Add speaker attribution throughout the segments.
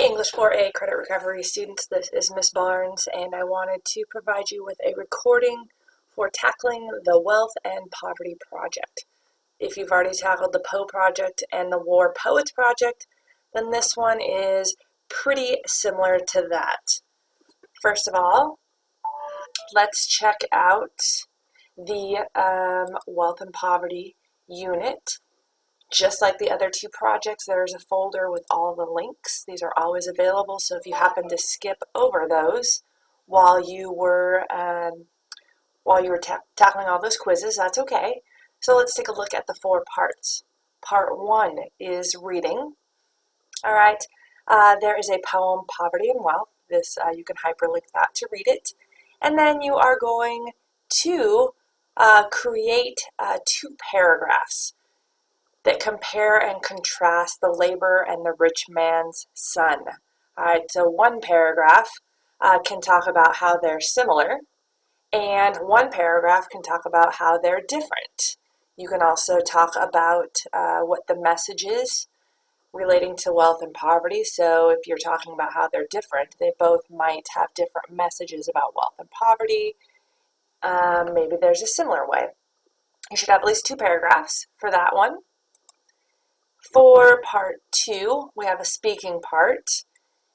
Speaker 1: English 4A credit recovery students, this is Miss Barnes, and I wanted to provide you with a recording for tackling the Wealth and Poverty Project. If you've already tackled the Poe Project and the War Poets Project, then this one is pretty similar to that. First of all, let's check out the Wealth and Poverty unit. Just like the other two projects, there's a folder with all the links. These are always available, so if you happen to skip over those while you were tackling all those quizzes, that's okay. So let's take a look at the 4 parts. Part 1 is reading. All right, there is a poem, Poverty and Wealth. This you can hyperlink that to read it. And then you are going to create 2 paragraphs that compare and contrast the labor and the rich man's son. All right, so one paragraph can talk about how they're similar, and one paragraph can talk about how they're different. You can also talk about what the message is relating to wealth and poverty. So if you're talking about how they're different, they both might have different messages about wealth and poverty. Maybe there's a similar way. You should have at least 2 paragraphs for that one. For part 2, we have a speaking part.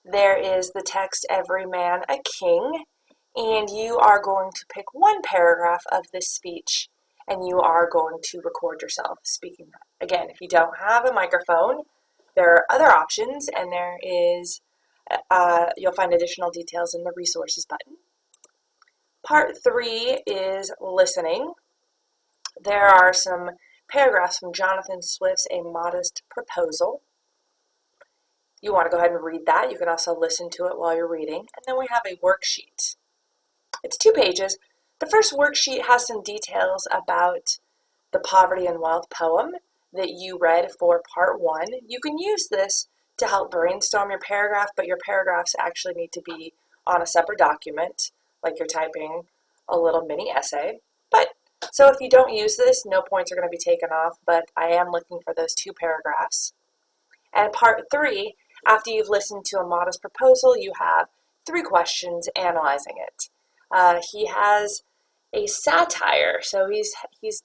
Speaker 1: There is the text, Every Man a King, and you are going to pick one paragraph of this speech, and you are going to record yourself speaking that. Again, if you don't have a microphone, there are other options, and there is, you'll find additional details in the resources button. Part 3 is listening. There are some paragraphs from Jonathan Swift's A Modest Proposal. You want to go ahead and read that. You can also listen to it while you're reading. And then we have a worksheet. It's 2 pages. The first worksheet has some details about the Poverty and Wealth poem that you read for part 1. You can use this to help brainstorm your paragraph, but your paragraphs actually need to be on a separate document, like you're typing a little mini essay. So if you don't use this, no points are going to be taken off, but I am looking for those 2 paragraphs. And part 3, after you've listened to A Modest Proposal, you have 3 questions analyzing it. He has a satire, so he's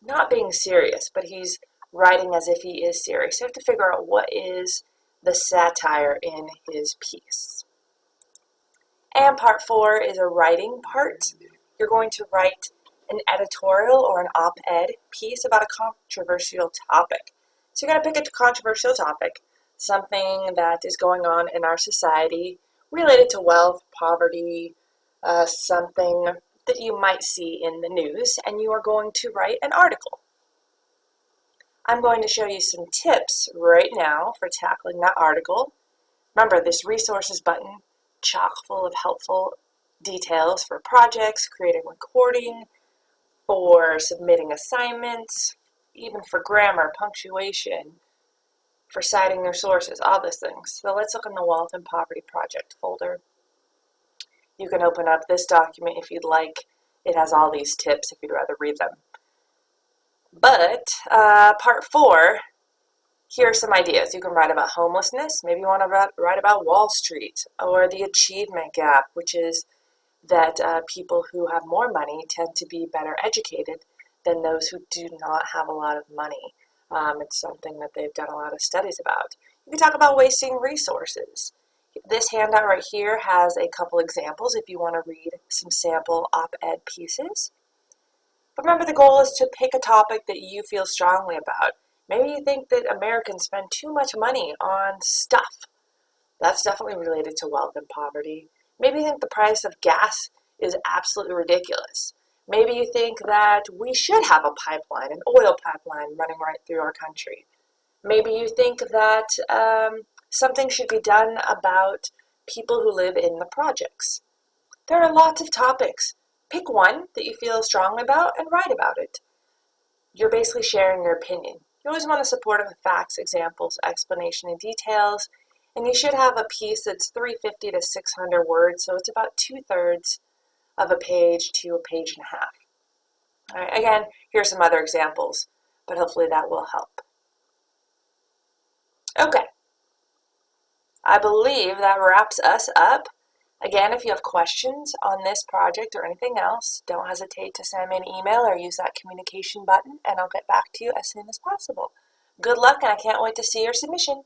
Speaker 1: not being serious, but he's writing as if he is serious. So you have to figure out what is the satire in his piece. And part 4 is a writing part. You're going to write an editorial or an op-ed piece about a controversial topic. So you're going to pick a controversial topic, something that is going on in our society related to wealth, poverty, something that you might see in the news, and you are going to write an article. I'm going to show you some tips right now for tackling that article. Remember, this resources button, chock full of helpful details for projects, creating recording, for submitting assignments, even for grammar, punctuation, for citing their sources, all those things. So let's look in the Wealth and Poverty Project folder. You can open up this document if you'd like. It has all these tips if you'd rather read them. But part 4, here are some ideas. You can write about homelessness. Maybe you want to write about Wall Street or the achievement gap, which is that people who have more money tend to be better educated than those who do not have a lot of money. It's something that they've done a lot of studies about. You can talk about wasting resources. This handout right here has a couple examples if you want to read some sample op-ed pieces. But remember, the goal is to pick a topic that you feel strongly about. Maybe you think that Americans spend too much money on stuff. That's definitely related to wealth and poverty. Maybe you think the price of gas is absolutely ridiculous. Maybe you think that we should have a pipeline, an oil pipeline running right through our country. Maybe you think that something should be done about people who live in the projects. There are lots of topics. Pick one that you feel strongly about and write about it. You're basically sharing your opinion. You always want to support it with facts, examples, explanation, and details. And you should have a piece that's 350 to 600 words, so it's about 2/3 of a page to a page and a half. All right, again, here are some other examples, but hopefully that will help. Okay, I believe that wraps us up. Again, if you have questions on this project or anything else, don't hesitate to send me an email or use that communication button, and I'll get back to you as soon as possible. Good luck, and I can't wait to see your submission.